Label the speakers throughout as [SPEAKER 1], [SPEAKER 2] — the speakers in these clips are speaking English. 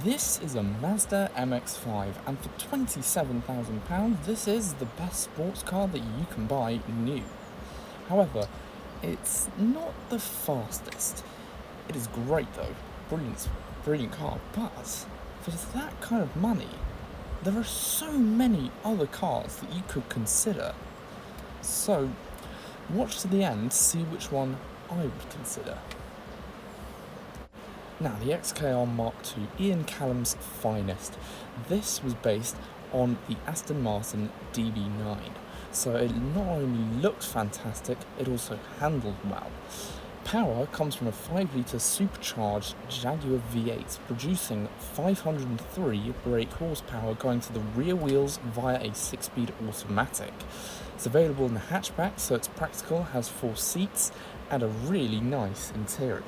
[SPEAKER 1] This is a Mazda MX5, and for £27,000 this is the best sports car that you can buy new. However, it's not the fastest. It is great though, brilliant car, but for that kind of money, there are so many other cars that you could consider. So, watch to the end to see which one I would consider. Now, the XKR Mark II, Ian Callum's finest. This was based on the Aston Martin DB9. So it not only looked fantastic, it also handled well. Power comes from a 5-litre supercharged Jaguar V8, producing 503 brake horsepower going to the rear wheels via a 6-speed automatic. It's available in the hatchback, so it's practical, has 4 seats, and a really nice interior.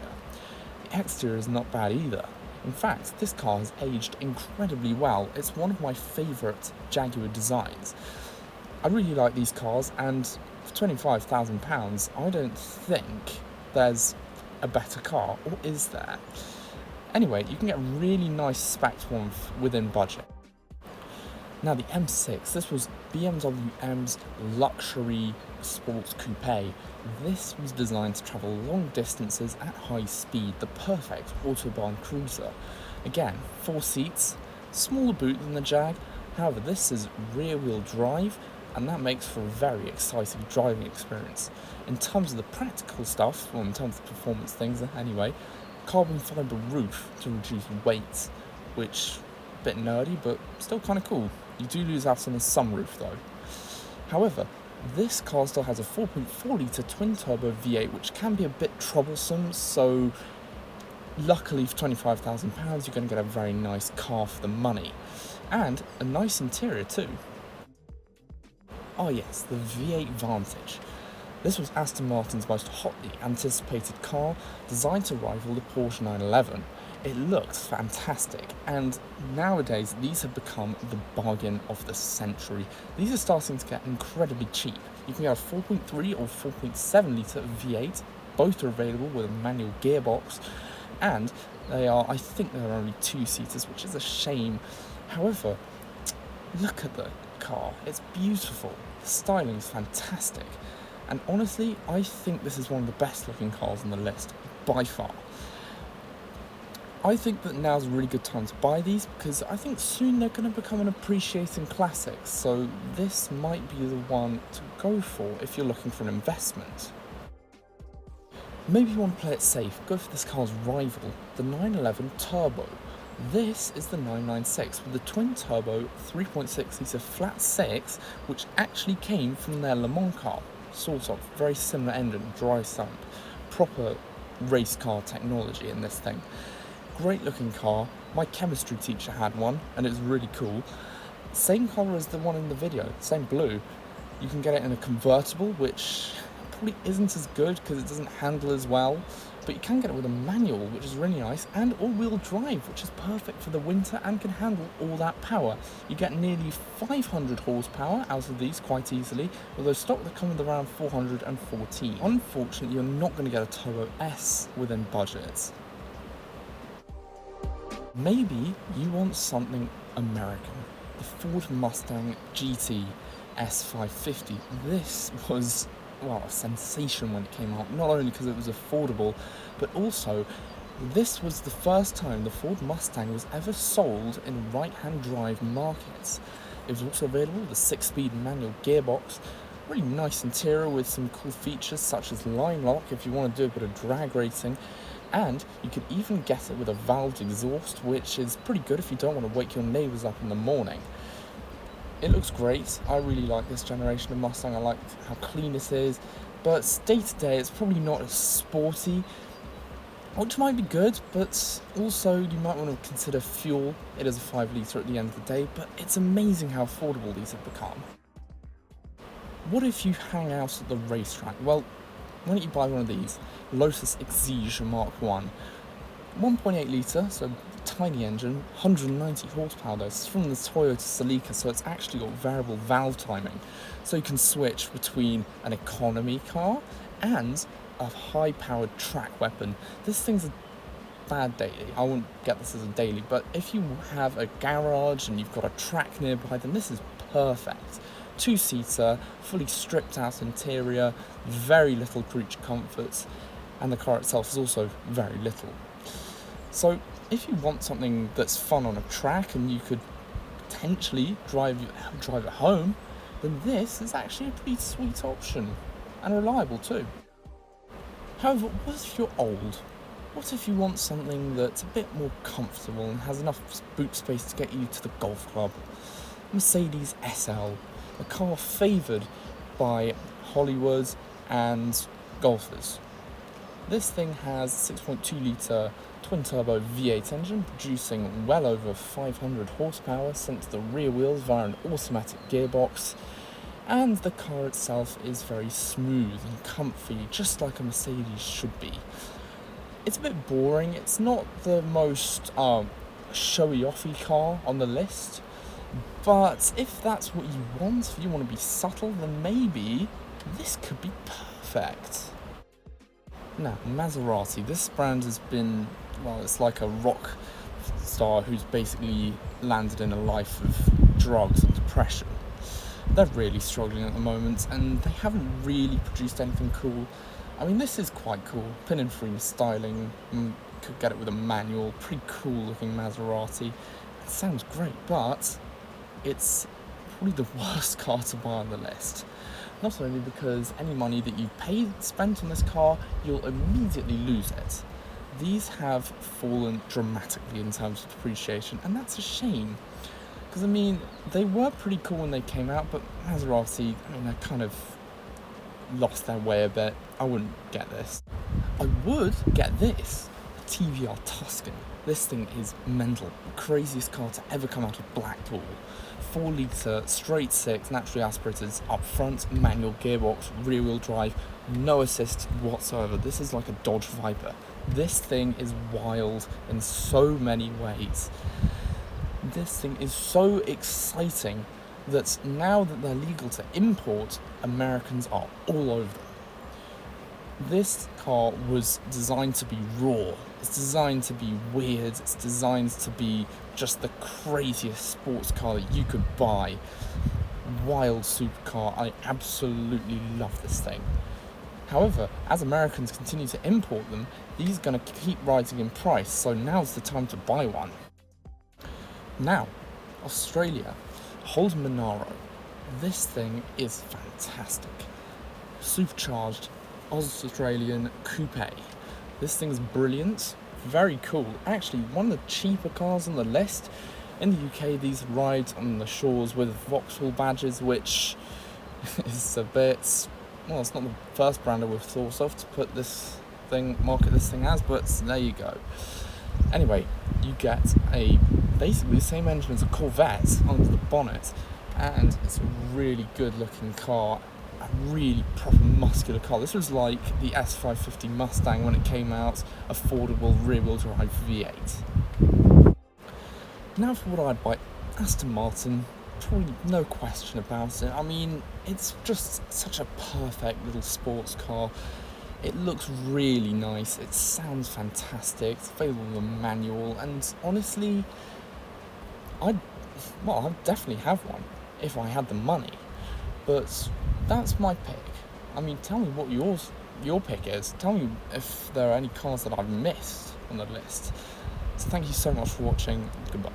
[SPEAKER 1] The exterior is not bad either. In fact, this car has aged incredibly well. It's one of my favourite Jaguar designs. I really like these cars, and for £25,000 I don't think there's a better car, or is there? Anyway, you can get a really nice spec one within budget. Now, the M6, this was BMW M's luxury sports coupe. This was designed to travel long distances at high speed, the perfect autobahn cruiser. Again, 4 seats, smaller boot than the Jag, however this is rear wheel drive, and that makes for a very exciting driving experience. In terms of the practical stuff, well, in terms of performance things anyway, carbon fibre roof to reduce weight, which a bit nerdy but still kind of cool. You do lose out on the sunroof though. However, this car still has a 4.4-litre twin-turbo V8, which can be a bit troublesome, so luckily for £25,000 you're going to get a very nice car for the money. And a nice interior too. Oh yes, the V8 Vantage. This was Aston Martin's most hotly anticipated car, designed to rival the Porsche 911. It looked fantastic, and nowadays these have become the bargain of the century. These are starting to get incredibly cheap. You can get a 4.3 or 4.7 litre V8, both are available with a manual gearbox, and I think they're only 2-seaters, which is a shame. However, look at the car, it's beautiful, the styling is fantastic, and honestly, I think this is one of the best looking cars on the list, by far. I think that now's a really good time to buy these because I think soon they're going to become an appreciating classic, so this might be the one to go for if you're looking for an investment. Maybe you want to play it safe, go for this car's rival, the 911 Turbo. This is the 996 with the twin-turbo 3.6-litre flat 6, which actually came from their Le Mans car, sort of, very similar engine, dry sump, proper race car technology in this thing. Great looking car. My chemistry teacher had one and it was really cool. Same colour as the one in the video, same blue. You can get it in a convertible, which probably isn't as good because it doesn't handle as well, but you can get it with a manual, which is really nice, and all-wheel drive, which is perfect for the winter and can handle all that power. You get nearly 500 horsepower out of these quite easily, although stock they come with around 414. Unfortunately, you're not going to get a Turbo S within budget. Maybe you want something American. The Ford Mustang GT S550. This was, well, a sensation when it came out, not only because it was affordable, but also this was the first time the Ford Mustang was ever sold in right-hand drive markets. It was also available with a 6-speed manual gearbox, really nice interior with some cool features such as line lock if you want to do a bit of drag racing, and you could even get it with a valved exhaust, which is pretty good if you don't want to wake your neighbours up in the morning. It looks great. I really like this generation of Mustang. I like how clean it is, but day to day it's probably not as sporty, which might be good, but also you might want to consider fuel. It is a 5-litre at the end of the day, but it's amazing how affordable these have become. What if you hang out at the racetrack? Well, why don't you buy one of these? Lotus Exige Mark I. 1.8 litre, so tiny engine, 190 horsepower though. It's from the Toyota Celica, so it's actually got variable valve timing. So you can switch between an economy car and a high-powered track weapon. This thing's bad daily. I wouldn't get this as a daily, but if you have a garage and you've got a track nearby, then this is perfect. Two-seater, fully stripped out interior, very little creature comforts, and the car itself is also very little. So if you want something that's fun on a track and you could potentially drive it home, then this is actually a pretty sweet option, and reliable too. However, what if you're old? What if you want something that's a bit more comfortable and has enough boot space to get you to the golf club? Mercedes SL, a car favoured by Hollywood and golfers. This thing has a 6.2 litre twin-turbo V8 engine producing well over 500 horsepower sent to the rear wheels via an automatic gearbox, and the car itself is very smooth and comfy, just like a Mercedes should be. It's a bit boring. It's not the most showy-offy car on the list, but if that's what you want, if you want to be subtle, then maybe this could be perfect. Now, Maserati. This brand has been, well, it's like a rock star who's basically landed in a life of drugs and depression. They're really struggling at the moment, and they haven't really produced anything cool. I mean, this is quite cool. Pininfarina styling, could get it with a manual, pretty cool looking Maserati. It sounds great, but it's probably the worst car to buy on the list. Not only because any money that you spent on this car, you'll immediately lose it. These have fallen dramatically in terms of depreciation, and that's a shame. Because, I mean, they were pretty cool when they came out, but Maserati, I mean, they kind of lost their way a bit. I wouldn't get this. I would get this, a TVR Tuscan. This thing is mental. The craziest car to ever come out of Blackpool. 4 litre, straight six, naturally aspirated up front, manual gearbox, rear wheel drive, no assist whatsoever. This is like a Dodge Viper. This thing is wild in so many ways. This thing is so exciting that now that they're legal to import, Americans are all over them. This car was designed to be raw, it's designed to be weird, it's designed to be just the craziest sports car that you could buy. Wild supercar, I absolutely love this thing. However, as Americans continue to import them, these are going to keep rising in price, so now's the time to buy one. Now, Australia, Holden Monaro. This thing is fantastic. Supercharged Australian coupe. This thing's brilliant, very cool. Actually, one of the cheaper cars on the list. In the UK, these ride on the shores with Vauxhall badges, which is a bit, well, it's not the first brand I would have thought of to market this thing as, but there you go. Anyway, you get basically the same engine as a Corvette under the bonnet, and it's a really good looking car, a really proper muscular car. This was like the S550 Mustang when it came out, affordable rear wheel drive V8. Now for what I'd buy, Aston Martin, probably no question about it. I mean, it's just such a perfect little sports car. It looks really nice, it sounds fantastic, it's available in the manual, and honestly, I'd definitely have one if I had the money. But that's my pick. I mean, tell me what your pick is. Tell me if there are any cars that I've missed on the list. So thank you so much for watching. Goodbye.